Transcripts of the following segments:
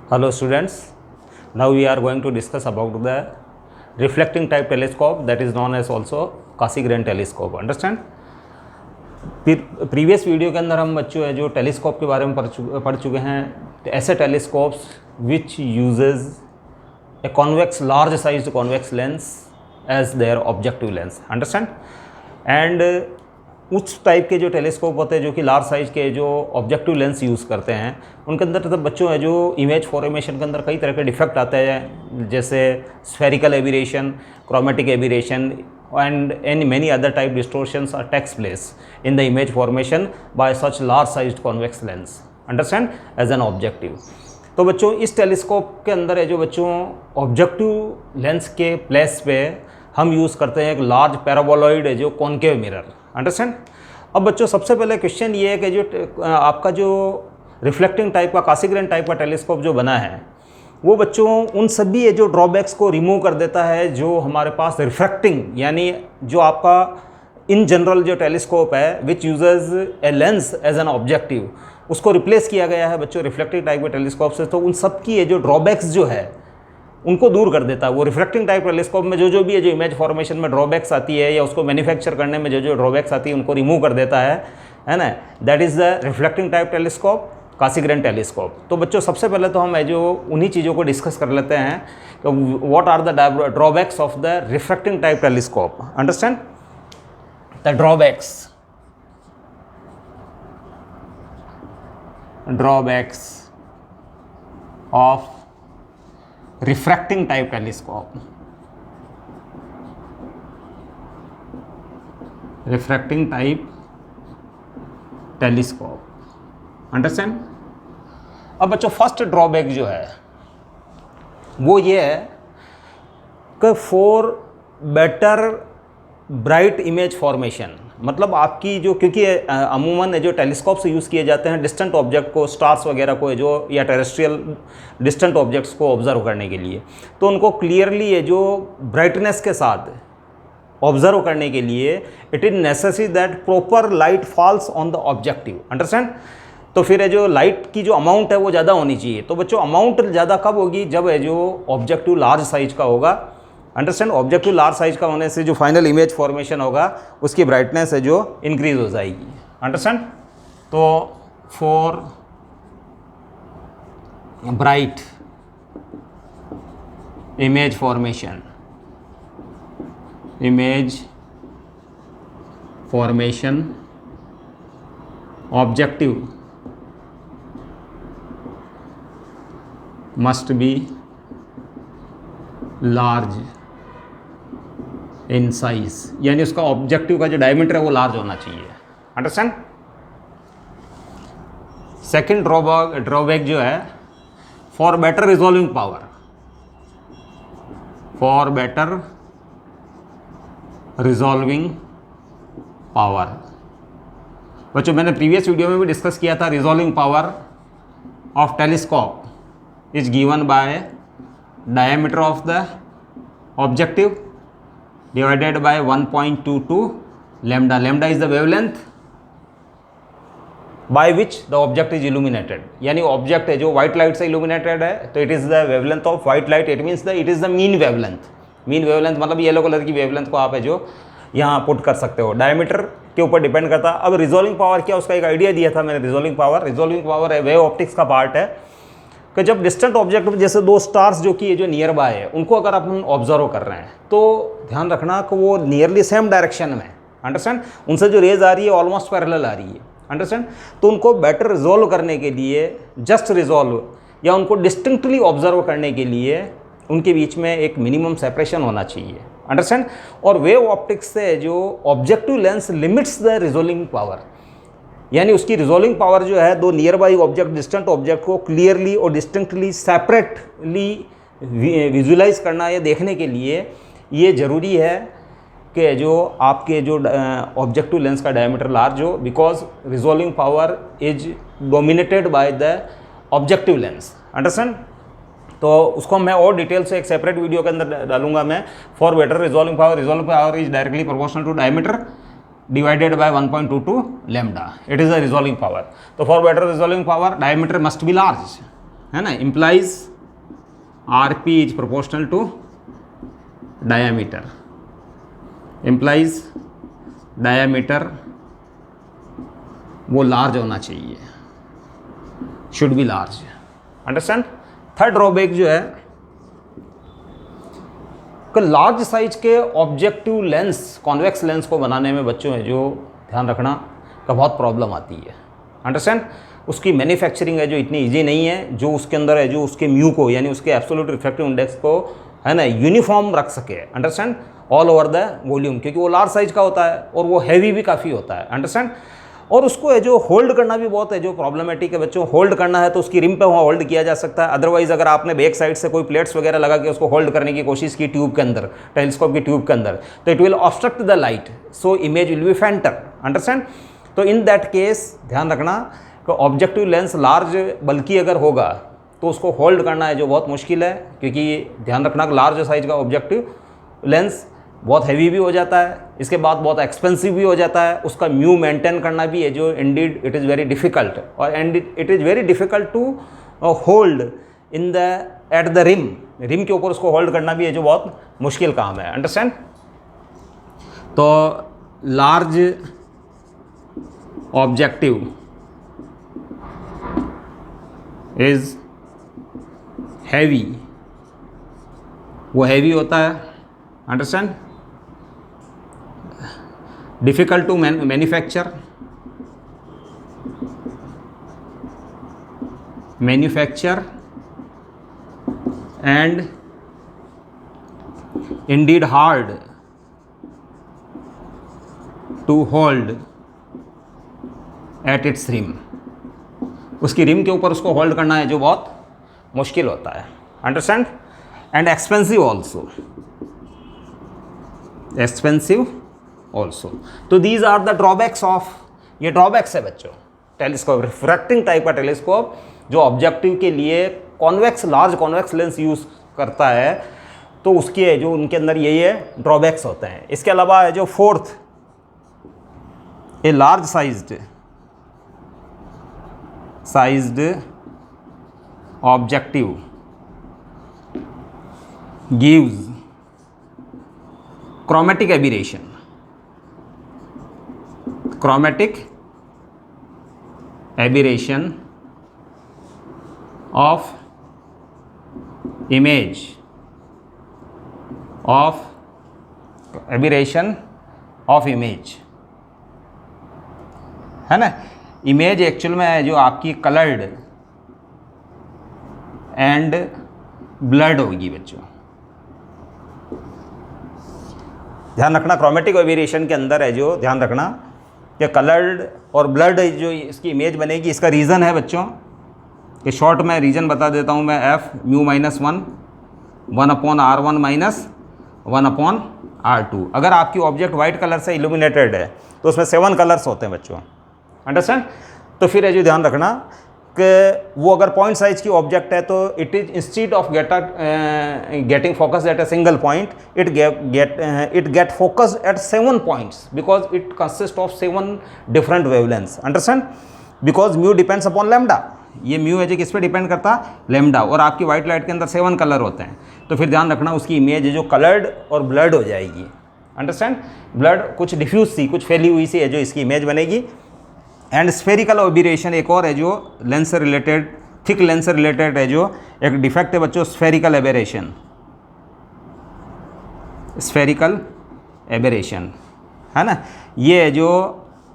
Hello students, now we are going to discuss about the reflecting type telescope that is known as also Cassegrain telescope. Understand? Previous video के अंदर हम बच्चों है जो telescope के बारे में पढ़ चुके हैं, ऐसे telescopes which uses a convex large sized convex lens as their objective lens. Understand? And उस टाइप के जो टेलीस्कोप होते हैं जो कि लार्ज साइज के जो ऑब्जेक्टिव लेंस यूज़ करते हैं, उनके अंदर तब बच्चों है जो इमेज फॉर्मेशन के अंदर कई तरह के डिफेक्ट आते हैं, जैसे spherical aberration, chromatic aberration and many other type distortions are takes place in the image formation by such large sized convex lens. Understand? As an objective. तो बच्चों इस टेलीस्कोप के अंदर है जो बच्चों ऑब्जेक्टिव लेंस के प्लेस पे हम यूज़ करते हैं एक लार्ज पैराबोलॉइड है जो कॉनकेव मिरर. अंडरस्टैंड? अब बच्चों सबसे पहले क्वेश्चन ये है कि जो आपका जो रिफ्लेक्टिंग टाइप का कासीग्रेन टाइप का टेलीस्कोप जो बना है वो बच्चों उन सभी ये जो ड्रॉबैक्स को रिमूव कर देता है जो हमारे पास रिफ्रैक्टिंग, यानी जो आपका इन जनरल जो टेलीस्कोप है which uses a lens as an objective, उसको रिप्लेस किया गया है बच्चों रिफ्लेक्टिव टाइप के टेलीस्कोप से. तो उन सब की ये जो ड्रॉबैक्स जो है उनको दूर कर देता है वो रिफ्लेक्टिंग टाइप टेलीस्कोप में जो भी है जो इमेज फॉर्मेशन में ड्रॉबैक्स आती है या उसको मैन्युफैक्चर करने में जो ड्रॉबैक्स आती है उनको रिमूव कर देता है ना. That is the reflecting type telescope, Cassegrain telescope. तो बच्चों सबसे पहले तो हम है जो उन्हीं चीज़ों को डिस्कस कर लेते हैं कि what are the drawbacks of the refracting type telescope. Understand? The drawbacks of refracting type telescope. Refracting type telescope. Understand? अब बच्चों फर्स्ट ड्रॉबैक जो है वो ये है कि for better bright image formation, मतलब आपकी जो, क्योंकि अमूमन जो टेलीस्कोप से यूज़ किए जाते हैं डिस्टेंट ऑब्जेक्ट को, स्टार्स वगैरह को जो या टेरेस्ट्रियल डिस्टेंट ऑब्जेक्ट्स को ऑब्जर्व करने के लिए, तो उनको क्लियरली ये जो ब्राइटनेस के साथ ऑब्जर्व करने के लिए it is necessary that proper light falls on the objective. Understand? तो फिर है जो लाइट की जो अमाउंट है वो ज़्यादा होनी चाहिए. तो बच्चों अमाउंट ज़्यादा कब होगी? जब है जो ऑब्जेक्टिव लार्ज साइज का होगा. अंडरस्टैंड? ऑब्जेक्टिव लार्ज साइज का होने से जो फाइनल इमेज फॉर्मेशन होगा उसकी ब्राइटनेस है जो इंक्रीज हो जाएगी. अंडरस्टैंड? तो for bright image formation, objective must be large in size, यानी उसका ऑब्जेक्टिव का जो डायमीटर है वो लार्ज होना चाहिए. अंडरस्टैंड? सेकेंड ड्रॉबैक जो है फॉर बेटर रिजॉल्विंग पावर, बच्चों मैंने प्रीवियस वीडियो में भी डिस्कस किया था. Resolving power of telescope is given by diameter of the objective divided by 1.22 lambda. Lambda is the wavelength by which the object is illuminated. यानी object है जो white light से इल्यूमिनेटेड है तो it is the wavelength of white light. It means the it is the mean wavelength मतलब yellow colour की wavelength को आप है जो यहाँ पुट कर सकते हो. डायमीटर के ऊपर डिपेंड करता है. अब रिजॉल्विंग पावर क्या, उसका एक आइडिया दिया था मैंने. रिजॉल्विंग पावर है वेव ऑप्टिक्स का पार्ट है कि जब डिस्टेंट ऑब्जेक्ट जैसे दो स्टार्स जो कि जो नियर बाय है उनको अगर अपन ऑब्जर्व कर रहे हैं तो ध्यान रखना कि वो नियरली सेम डायरेक्शन में. अंडरस्टैंड? उनसे जो रेज आ रही है ऑलमोस्ट पैरेलल आ रही है. अंडरस्टैंड? तो उनको बेटर रिजॉल्व करने के लिए, जस्ट रिजॉल्व या उनको डिस्टिंक्टली ऑब्जर्व करने के लिए उनके बीच में एक मिनिमम सेपरेशन होना चाहिए. अंडरस्टैंड? और वेव ऑप्टिक्स से जो objective lens limits the resolving power, यानी उसकी रिजॉल्विंग पावर जो है दो near by object, distant object को क्लियरली और डिस्टिंक्टली सेपरेटली विजुलाइज करना या देखने के लिए ये ज़रूरी है कि जो आपके जो ऑब्जेक्टिव लेंस का डायमीटर लार्ज हो, because resolving power is dominated by the objective lens. Understand? तो उसको मैं और डिटेल से एक सेपरेट वीडियो के अंदर डालूंगा मैं. For better resolving power is directly proportional to diameter divided by 1.22 lambda. It is the resolving power. So for better resolving power, diameter must be large. है ना, implies RP is proportional to diameter, implies diameter वो large होना चाहिए, should be large, understand. Third drawback जो है कि large size के objective lens, convex lens को बनाने में बच्चों है जो ध्यान रखना का बहुत प्रॉब्लम आती है, अंडरस्टैंड। उसकी मैन्युफैक्चरिंग है जो इतनी इजी नहीं है, जो उसके अंदर है जो उसके म्यू को यानी उसके एब्सोल्यूट रिफ्रैक्टिव इंडेक्स को है ना यूनिफॉर्म रख सके, understand, all over the volume, क्योंकि वो लार्ज साइज का होता है और वो हैवी भी काफ़ी होता है, अंडरस्टैंड। और उसको है जो होल्ड करना भी बहुत है जो प्रॉब्लमेटिक है बच्चों। होल्ड करना है तो उसकी रिम पे वहाँ होल्ड किया जा सकता है, अदरवाइज अगर आपने बैक साइड से कोई प्लेट्स वगैरह लगा के उसको होल्ड करने की कोशिश की ट्यूब के अंदर, टेलीस्कोप की ट्यूब के अंदर, तो it will obstruct the light, so image will be fainter, understand. तो इन दैट केस ध्यान रखना कि ऑब्जेक्टिव लेंस लार्ज बल्कि अगर होगा तो उसको होल्ड करना है जो बहुत मुश्किल है, क्योंकि ध्यान रखना कि लार्ज साइज का ऑब्जेक्टिव लेंस बहुत हैवी भी हो जाता है, इसके बाद बहुत एक्सपेंसिव भी हो जाता है, उसका म्यू मेंटेन करना भी है जो indeed it is very difficult, और and it is very difficult to hold in the at the rim के ऊपर उसको होल्ड करना भी है जो बहुत मुश्किल काम है, अंडरस्टैंड। तो लार्ज ऑब्जेक्टिव इज़ हैवी, वो हैवी होता है, understand, difficult to manufacture and indeed hard to hold at its rim, उसकी रिम के ऊपर उसको होल्ड करना है जो बहुत मुश्किल होता है, understand, and expensive also, expensive also. तो these are the drawbacks of, ये ड्रॉबैक्स है बच्चों टेलीस्कोप, रिफ्रैक्टिंग टाइप का टेलीस्कोप जो ऑब्जेक्टिव के लिए convex large convex lens use करता है, तो उसके जो उनके अंदर ये ड्रॉबैक्स होते हैं। इसके अलावा है जो fourth, a large sized objective gives chromatic aberration, chromatic aberration of image, of aberration of image, है ना। इमेज एक्चुअल में है जो आपकी कलर्ड एंड ब्लड होगी बच्चों, ध्यान रखना। क्रोमेटिक वेरिएशन के अंदर है जो ध्यान रखना कि कलर्ड और ब्लड जो इसकी इमेज बनेगी, इसका रीज़न है बच्चों कि शॉर्ट में रीज़न बता देता हूँ मैं, F mu minus 1/R1 minus 1/R2। अगर आपकी ऑब्जेक्ट वाइट कलर से इल्यूमिनेटेड है तो उसमें 7 कलर्स होते हैं बच्चों, अंडरस्टैंड। तो फिर है जो ध्यान रखना कि वो अगर पॉइंट साइज की ऑब्जेक्ट है तो it is instead of getting focus at a single point, it get focus at 7 points because it consist of 7 different wavelengths, understand, because mu depends upon lambda. ये म्यू है जो किस पे depend करता है, लैम्डा, और आपकी वाइट लाइट के अंदर 7 कलर होते हैं। तो फिर ध्यान रखना उसकी इमेज है जो कलर्ड और ब्लड हो जाएगी, अंडरस्टैंड। ब्लड कुछ डिफ्यूज सी, कुछ फैली हुई सी है जो इसकी इमेज बनेगी। एंड स्फेरिकल एबेरेशन एक और है जो लेंस से रिलेटेड, थिक लेंस से रिलेटेड है जो एक डिफेक्ट है बच्चों, स्फेरिकल एबेरेशन, स्फेरिकल एबेरेशन, है ना। ये है जो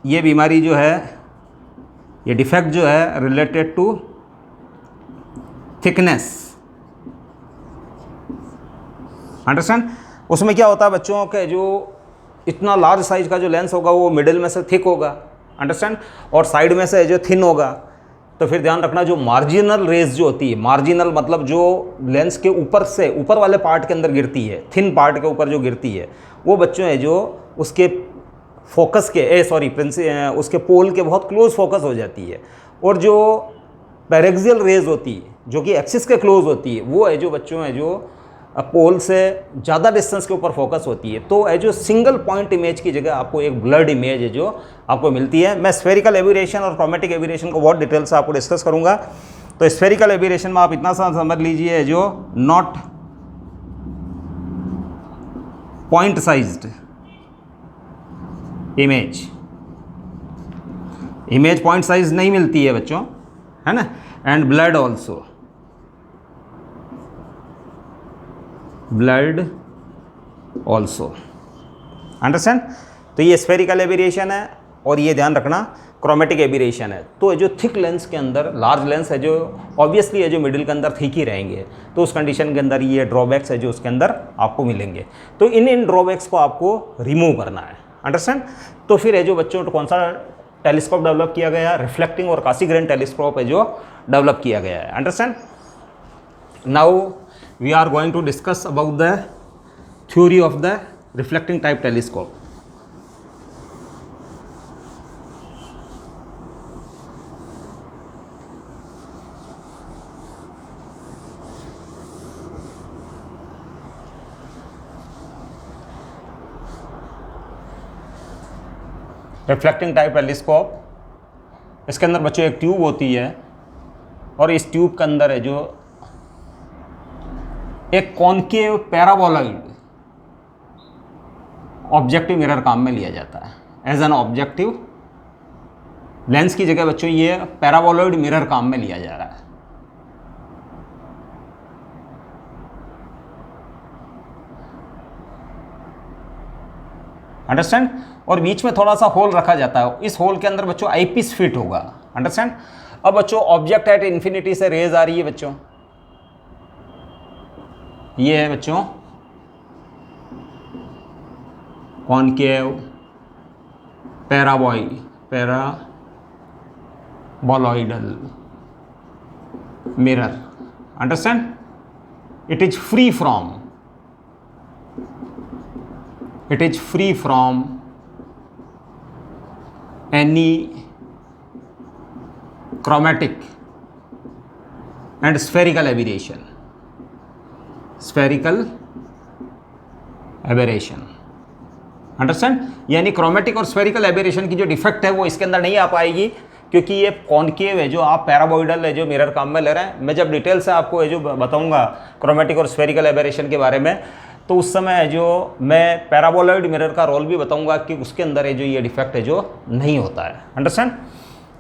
ये बीमारी जो है, ये डिफेक्ट जो है रिलेटेड टू थिकनेस, अंडरस्टैंड। उसमें क्या होता है बच्चों के जो इतना लार्ज साइज का जो लेंस होगा वो मिडिल में से थिक होगा, अंडरस्टैंड, और साइड में से जो थिन होगा। तो फिर ध्यान रखना जो मार्जिनल रेज जो होती है, मार्जिनल मतलब जो लेंस के ऊपर से ऊपर वाले पार्ट के अंदर गिरती है, थिन पार्ट के ऊपर जो गिरती है, वो बच्चों है जो उसके फोकस के उसके पोल के बहुत क्लोज फोकस हो जाती है। और जो पैरेक्सियल रेज होती है जो कि एक्सिस के क्लोज होती है, वो है जो बच्चों है जो पोल से ज़्यादा डिस्टेंस के ऊपर फोकस होती है। तो है जो सिंगल पॉइंट इमेज की जगह आपको एक ब्लड इमेज है जो आपको मिलती है। मैं स्फेरिकल एबेरेशन और क्रोमेटिक एबेरेशन को बहुत डिटेल से आपको डिस्कस करूंगा। तो स्फेरिकल एबेरेशन में आप इतना सा समझ लीजिए जो not point sized image point size नहीं मिलती है बच्चों, है ना। And blood also, blood also, understand. तो ये स्फेरिकल एबेरेशन है और ये ध्यान रखना क्रोमेटिक एबेरेशन है। तो जो थिक लेंस के अंदर, लार्ज लेंस है जो ऑब्वियसली है जो मिडिल के अंदर थिक ही रहेंगे, तो उस कंडीशन के अंदर ये ड्रॉबैक्स है जो उसके अंदर आपको मिलेंगे। तो इन ड्रॉबैक्स को आपको रिमूव करना है, अंडरस्टैंड। तो फिर है जो बच्चों कौन सा टेलीस्कोप डेवलप किया गया, रिफ्लेक्टिंग और कासीग्रेन टेलीस्कोप है जो डेवलप किया गया है, understand. Now we are going to discuss about the theory of the reflecting type telescope. Reflecting type telescope, इसके अंदर बच्चों एक ट्यूब होती है और इस ट्यूब के अंदर है जो एक कॉनकेव पैराबोलॉइड ऑब्जेक्टिव मिरर काम में लिया जाता है एज एन ऑब्जेक्टिव लेंस की जगह बच्चों ये पैराबोलॉइड मिरर काम में लिया जा रहा है। अंडरस्टैंड। और बीच में थोड़ा सा होल रखा जाता है, इस होल के अंदर बच्चों आईपीस फिट होगा, अंडरस्टैंड। अब बच्चों ऑब्जेक्ट एट इन्फिनिटी से रेज आ रही है बच्चों, ये है बच्चों concave paraboloidal mirror, understand. It is free from any chromatic and spherical aberration, understand. यानी क्रोमेटिक और स्फेरिकल एबेरेशन की जो डिफेक्ट है वो इसके अंदर नहीं आ पाएगी, क्योंकि ये कॉनकेव है जो आप पैराबोइडल है जो मिरर काम में ले रहे हैं। मैं जब डिटेल से आपको जो बताऊंगा क्रोमेटिक और स्फेरिकल एबेरेशन के बारे में, तो उस समय जो मैं पैराबोलॉइड मिरर का रोल भी बताऊंगा कि उसके अंदर है जो ये डिफेक्ट है जो नहीं होता है, अंडरस्टैंड।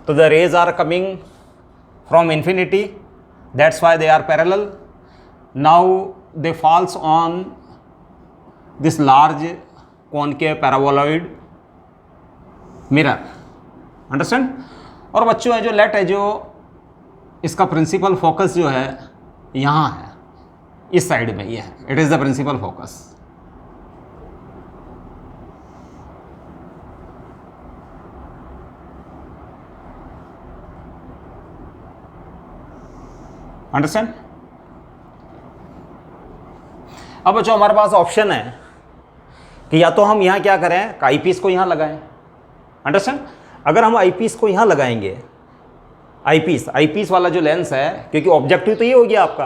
तो the rays are coming from infinity, that's why they are parallel. Now they falls on this large concave paraboloid mirror, understand. और बच्चों है जो लेट है जो इसका प्रिंसिपल फोकस जो है यहाँ है, इस साइड में ये है, it is the principal focus. Understand. अब बच्चों हमारे पास ऑप्शन है कि या तो हम यहां क्या करें, आईपीस को यहां लगाएं, अंडरस्टैंड। अगर हम आईपीस को यहां लगाएंगे, आईपीस वाला जो लेंस है, क्योंकि ऑब्जेक्टिव तो ये हो गया आपका,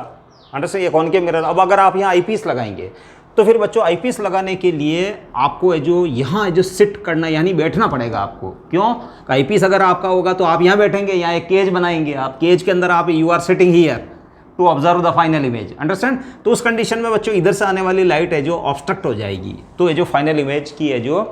अंडरस्टैंड, ये कॉनकेव मिरर। अब अगर आप यहाँ आईपीस लगाएंगे तो फिर बच्चों आईपीस लगाने के लिए आपको है जो यहाँ जो सिट करना यानी बैठना पड़ेगा आपको। क्यों? आईपीस अगर आपका होगा तो आप यहाँ बैठेंगे, यहाँ एक केज बनाएंगे, आप केज के अंदर आप you are sitting here to observe the final image, understand. तो उस कंडीशन में बच्चों इधर से आने वाली लाइट है जो ऑब्स्ट्रक्ट हो जाएगी, तो ये जो फाइनल इमेज की है जो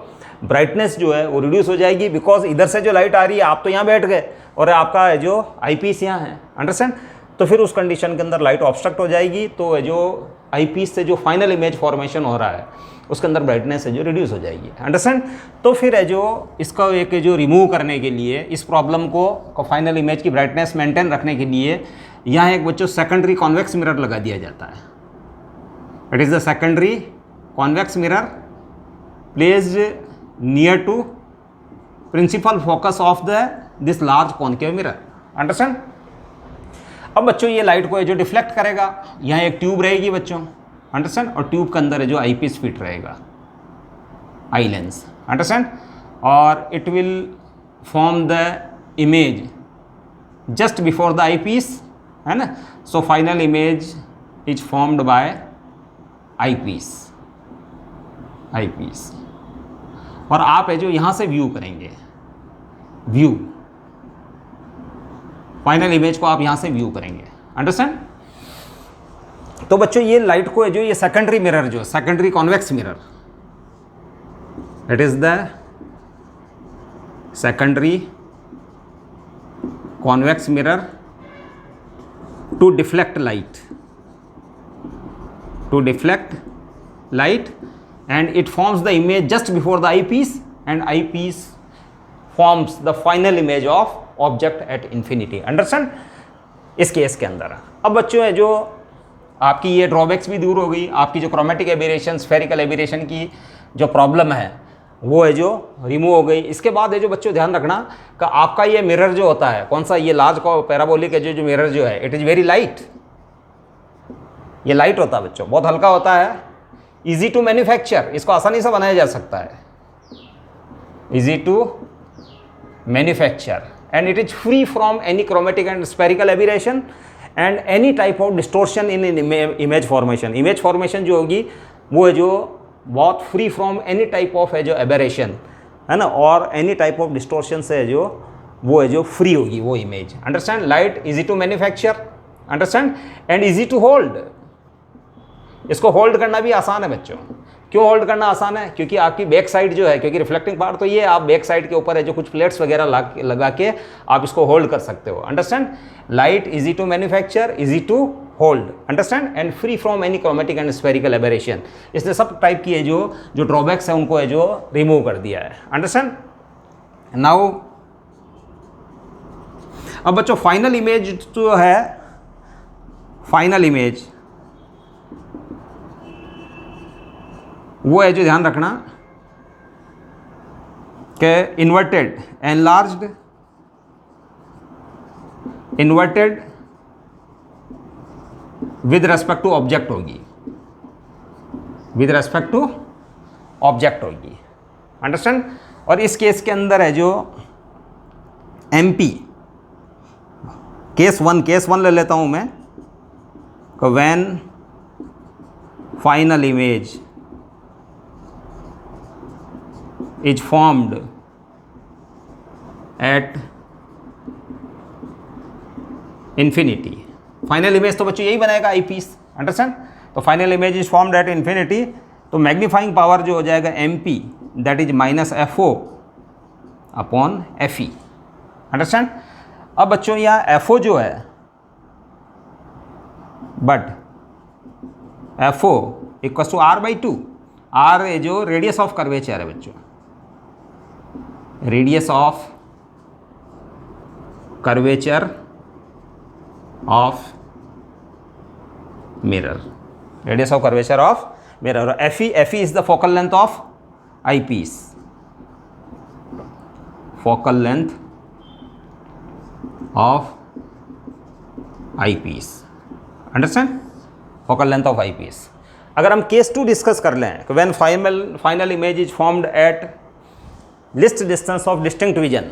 ब्राइटनेस जो है वो रिड्यूस हो जाएगी, बिकॉज इधर से जो लाइट आ रही है आप तो यहाँ बैठ गए और आपका है जो आईपीस यहाँ है, अंडरस्टैंड। तो फिर उस कंडीशन के अंदर लाइट ऑब्स्ट्रक्ट हो जाएगी, तो जो आईपीस से जो फाइनल इमेज फॉर्मेशन हो रहा है उसके अंदर ब्राइटनेस है जो रिड्यूस हो जाएगी, अंडरस्टैंड। तो फिर है जो इसका एक जो रिमूव करने के लिए, इस प्रॉब्लम को फाइनल इमेज की ब्राइटनेस मेंटेन रखने के लिए यहाँ एक बच्चों सेकेंडरी कॉन्वेक्स मिरर लगा दिया जाता है। It is the secondary convex mirror placed near to principal focus of this large concave mirror, understand. अब बच्चों ये लाइट को है जो डिफ्लेक्ट करेगा, यहाँ एक ट्यूब रहेगी बच्चों, अंडरस्टैंड, और ट्यूब के अंदर है जो आईपीस फिट रहेगा, आई लेंस, अंडरस्टैंड, और it will form the image just before the eyepiece, है ना। So final image is formed by eyepiece, और आप है जो यहाँ से व्यू करेंगे, व्यू फाइनल इमेज को आप यहाँ से व्यू करेंगे। अंडरस्टैंड? तो बच्चों ये लाइट को है जो ये सेकेंडरी मिरर जो secondary convex mirror, it is the secondary convex mirror to deflect light and it forms the image just before the eyepiece and eyepiece forms the final image of object at infinity. Understand? इस case के अंदर अब बच्चों है जो आपकी ये drawbacks भी दूर हो गई, आपकी जो क्रोमेटिक एबेरेशन, स्फेरिकल एबेरेशन की जो प्रॉब्लम है वो है जो रिमूव हो गई। इसके बाद है जो बच्चों ध्यान रखना कि आपका ये मिरर जो होता है कौन सा, ये लार्ज पैराबोलिक है जो मिरर जो है, इट इज़ वेरी लाइट। ये लाइट होता है बच्चों, बहुत हल्का होता है, इजी टू मैन्युफैक्चर, इसको आसानी से बनाया जा सकता है, easy to manufacture and it is free from any chromatic and spherical aberration and any type of distortion in image formation. Image formation जो होगी वो है जो बहुत free from any type of है जो एबेरेशन है ना, और एनी टाइप ऑफ डिस्टोर्शन से है जो वो है जो फ्री होगी वो image. Understand? Light easy to manufacture, understand, and easy to hold. इसको होल्ड करना भी आसान है बच्चों। क्यों होल्ड करना आसान है? क्योंकि आपकी बैक साइड जो है, क्योंकि रिफ्लेक्टिंग पार्ट तो ये आप बैक साइड के ऊपर है जो कुछ प्लेट्स वगैरह लगा के आप इसको होल्ड कर सकते हो। Understand? Light easy to manufacture, easy to hold, understand, and free from any chromatic and spherical aberration. इसने सब टाइप की है जो ड्रॉबैक्स है उनको है जो रिमूव कर दिया है। अंडरस्टैंड? नाउ अब बच्चों फाइनल इमेज जो है, फाइनल इमेज वो है जो ध्यान रखना कि inverted with respect to object होगी, विद रेस्पेक्ट टू ऑब्जेक्ट होगी। अंडरस्टैंड? और इस केस के अंदर है जो MP केस वन ले लेता हूं मैं, when final image is formed at infinity। Final image तो बच्चों यही बनेगा आई पीस। अंडरस्टैंड? तो final image is formed at infinity, तो मैग्नीफाइंग पावर जो हो जाएगा MP that is -FO upon FE। Understand? अब बच्चों यहाँ FO जो है, but FO equal to R/2। R है जो रेडियस ऑफ कर्वेचर है बच्चों, radius of curvature of mirror, radius of curvature of mirror. और FE is the focal length of eyepiece, focal length of eyepiece. Understand? Focal length of eyepiece. अगर हम case 2 discuss कर लें, when final image is formed at least distance of distinct vision,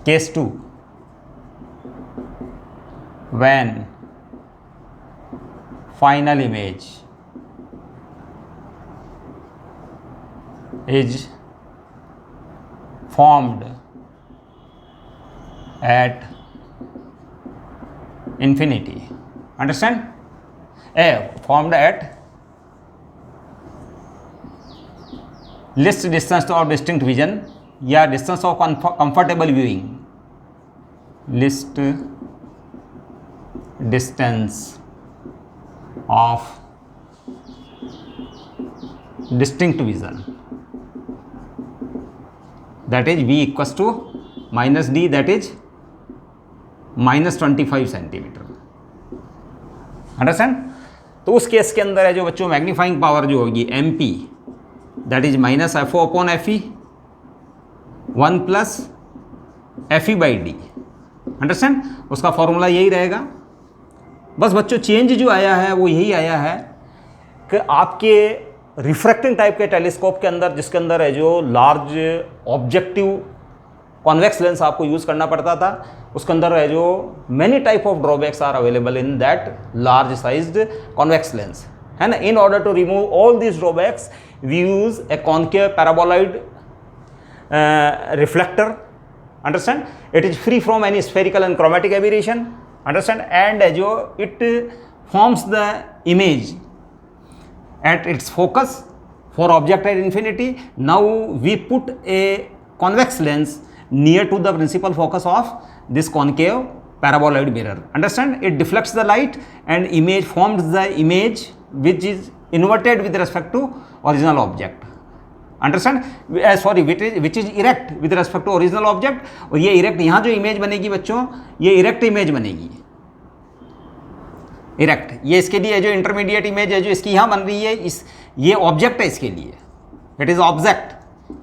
case 2 when final image is formed at infinity. Understand? Formed at least distance of distinct vision या distance of comfortable viewing, least distance of distinct vision, that is V equals to -D, that is -25 centimetre. Understand? तो उस case के अंदर है जो बच्चों magnifying power जो होगी MP that is -FO upon FE 1 + FE/D। Understand? उसका फॉर्मूला यही रहेगा। बस बच्चों चेंज जो आया है वो यही आया है कि आपके रिफ्रैक्टिंग टाइप के टेलीस्कोप के अंदर, जिसके अंदर है जो लार्ज ऑब्जेक्टिव कॉन्वेक्स लेंस आपको यूज़ करना पड़ता था, उसके अंदर है जो many type of drawbacks are available in that large sized convex lens. है ना. In order to remove all this drawbacks we use a concave paraboloid reflector, understand. It is free from any spherical and chromatic aberration, understand, and it forms the image at its focus for object at infinity. Now we put a convex lens near to the principal focus of this concave paraboloid mirror, understand. It deflects the light and image forms the image which is inverted with respect to original object, understand. Sorry, which is erect with respect to original object. और ये erect, यहाँ जो image बनेगी बच्चों, ये erect image बनेगी, erect. ये इसके लिए जो इंटरमीडिएट इमेज है जो इसकी यहाँ बन रही है, इस ये ऑब्जेक्ट है इसके लिए. It is object.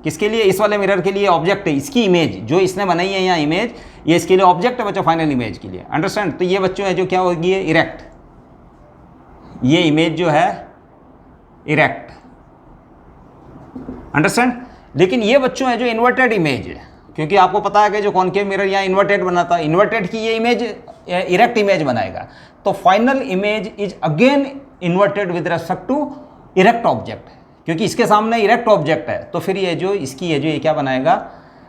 किसके लिए? इस वाले मिरर के लिए ऑब्जेक्ट है. इसकी इमेज जो इसने बनाई है यहाँ इमेज, ये इसके लिए ऑब्जेक्ट है बच्चों, फाइनल इमेज के लिए, अंडरस्टैंड. तो ये बच्चों है जो क्या होगी, इरेक्ट. ये इमेज जो है इरेक्ट, अंडरस्टैंड. लेकिन ये बच्चों है जो इन्वर्टेड इमेज है, क्योंकि आपको पता है कि जो कॉनकेव मिरर यहाँ इन्वर्टेड बनाता है, इन्वर्टेड की ये इमेज इरेक्ट इमेज बनाएगा. तो final image is again inverted with respect to erect object, क्योंकि इसके सामने इरेक्ट ऑब्जेक्ट है. तो फिर ये जो इसकी है जो ये क्या बनाएगा,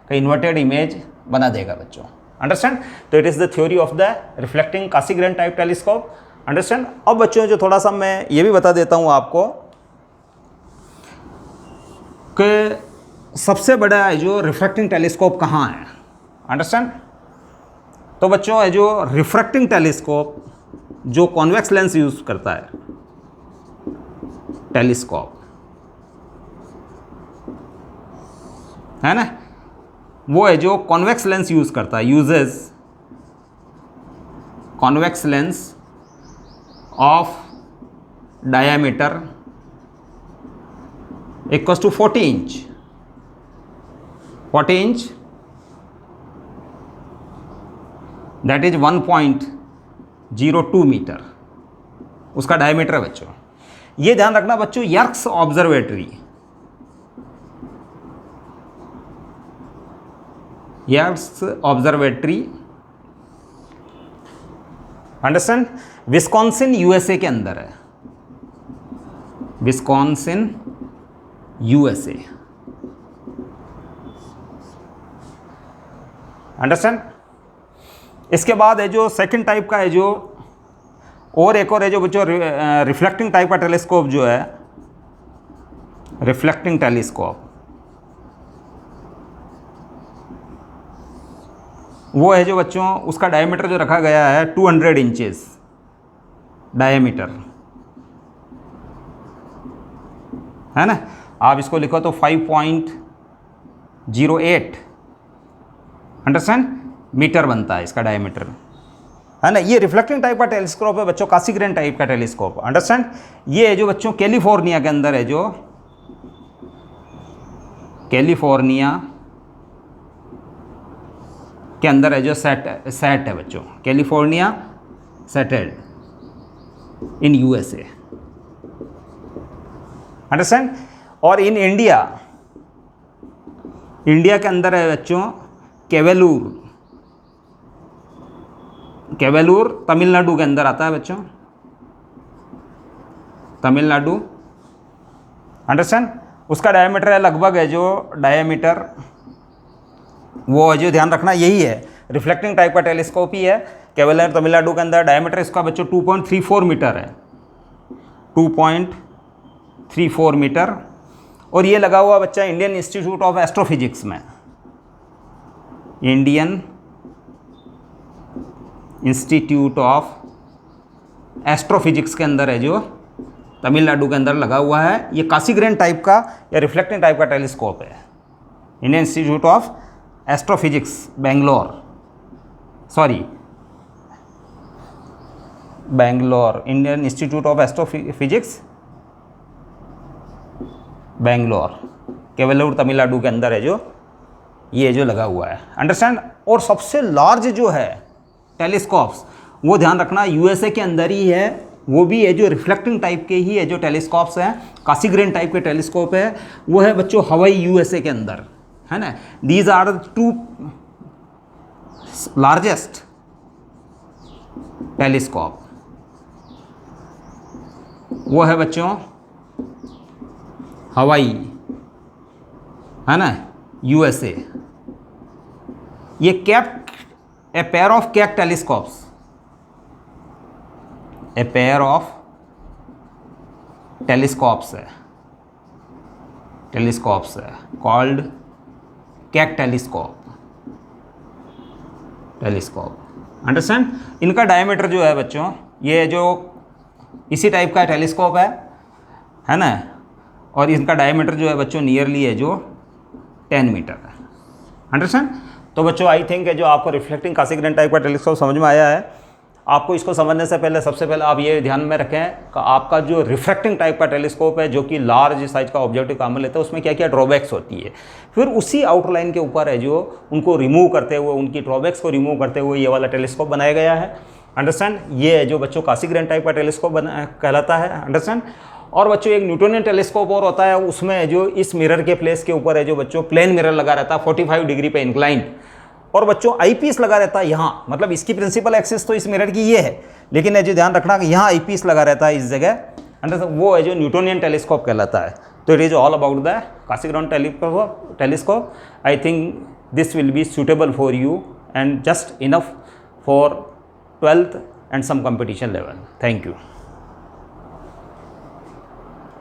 कि इन्वर्टेड इमेज बना देगा बच्चों, अंडरस्टैंड. तो it is the theory of the reflecting Cassegrain type telescope, understand. अब बच्चों जो थोड़ा सा मैं ये भी बता देता हूँ आपको कि सबसे बड़ा है जो रिफ्रैक्टिंग टेलीस्कोप कहाँ है, अंडरस्टैंड. तो बच्चों है जो रिफ्रैक्टिंग टेलीस्कोप जो कॉन्वेक्स लेंस यूज करता है, टेलीस्कोप है ना, वो है जो कॉन्वेक्स लेंस यूज करता है, uses convex lens of diameter equals to 40 inch, 40 inch, that is 1.02 metre उसका डायमीटर है बच्चों. ये ध्यान रखना बच्चों, Yerkes observatory, Yerkes observatory, understand. Wisconsin USA के अंदर है, विस्कॉन्सिन यूएसए, अंडरस्टैंड. इसके बाद है जो सेकंड टाइप का है जो, और एक और है जो बच्चों रिफ्लेक्टिंग टाइप का टेलीस्कोप जो है, रिफ्लेक्टिंग टेलीस्कोप, वो है जो बच्चों उसका डायमीटर जो रखा गया है 200 इंचेस डायमीटर, है ना. आप इसको लिखो तो 5.08 अंडरस्टैंड मीटर बनता है इसका डायमीटर, है ना. ये रिफ्लेक्टिंग टाइप का टेलीस्कोप है बच्चों, कासीग्रेन टाइप का टेलीस्कोप, अंडरस्टैंड. ये है जो बच्चों कैलिफोर्निया के अंदर है, जो कैलिफोर्निया के अंदर है जो सेट है बच्चों, California settled in USA, understand. और इन इंडिया, इंडिया के अंदर है बच्चों केवेलूर, केवेलूर तमिलनाडु के अंदर आता है बच्चों, तमिलनाडु, अंडरस्टैंड. उसका डायमीटर है लगभग है जो डायमीटर, वो है जो ध्यान रखना यही है, रिफ्लेक्टिंग टाइप का टेलीस्कोप ही है, केवेलूर तमिलनाडु के अंदर. डायमीटर इसका बच्चों 2.34 मीटर है, 2.34 मीटर. और ये लगा हुआ बच्चा इंडियन इंस्टीट्यूट ऑफ एस्ट्रोफिजिक्स में, इंडियन इंस्टीट्यूट ऑफ एस्ट्रोफिजिक्स के अंदर है जो तमिलनाडु के अंदर लगा हुआ है. ये कासीग्रेन टाइप का या रिफ्लेक्टिंग टाइप का टेलीस्कोप है, Indian institute of astrophysics Bangalore, sorry Bangalore, Indian institute of astrophysics Bangalore, केवलूर Tamil Nadu के अंदर है जो ये जो लगा हुआ है, अंडरस्टैंड. और सबसे लार्ज जो है टेलीस्कोप्स, वो ध्यान रखना यूएसए के अंदर ही है, वो भी है जो रिफ्लेक्टिंग टाइप के ही है जो टेलीस्कोप्स हैं, कासीग्रेन टाइप के टेलीस्कोप है, वो है बच्चों हवाई यूएसए के अंदर, है ना. These are the 2 largest telescope, वो है बच्चों हवाई, है ना, यूएसए। ये a pair of Keck telescopes, a pair of telescopes है कॉल्ड केक टेलीस्कोप। अंडरस्टैंड? इनका डायमीटर जो है बच्चों, ये जो इसी टाइप का टेलीस्कोप है ना, और इनका डायमीटर जो है बच्चों नियरली है जो 10 मीटर है। अंडरस्टैंड? तो बच्चों आई थिंक है जो आपको रिफ्लेक्टिंग कासीग्रेन टाइप का टेलीस्कोप समझ में आया है। आपको इसको समझने से पहले सबसे पहले आप ये ध्यान में रखें कि आपका जो रिफ्रैक्टिंग टाइप का टेलीस्कोप है जो कि लार्ज साइज का ऑब्जेक्टिव काम में लेता है, उसमें क्या क्या ड्रॉबैक्स होती है। फिर उसी आउटलाइन के ऊपर है जो उनको रिमूव करते हुए, उनकी ड्रॉबैक्स को रिमूव करते हुए ये वाला टेलीस्कोप बनाया गया है। अंडरस्टैंड? ये है जो बच्चों कासीग्रेन टाइप का टेलीस्कोप कहलाता है। अंडरस्टैंड? और बच्चों एक न्यूटोनियन टेलीस्कोप और होता है, उसमें जो इस मिरर के प्लेस के ऊपर है जो बच्चों प्लेन मिरर लगा रहता है 45 डिग्री पे इंक्लाइंड, और बच्चों आई पीस लगा रहता है यहाँ, मतलब इसकी प्रिंसिपल एक्सिस तो इस मिरर की ये है, लेकिन ये जो ध्यान रखना कि यहाँ आई पीस लगा रहता है इस जगह, अंडरस्टैंड? वो है जो न्यूटोनियन टेलीस्कोप कहलाता है। तो it is all about the Cassegrain telescope. I think this will be suitable for you and just enough for 12th and some competition level. Thank you.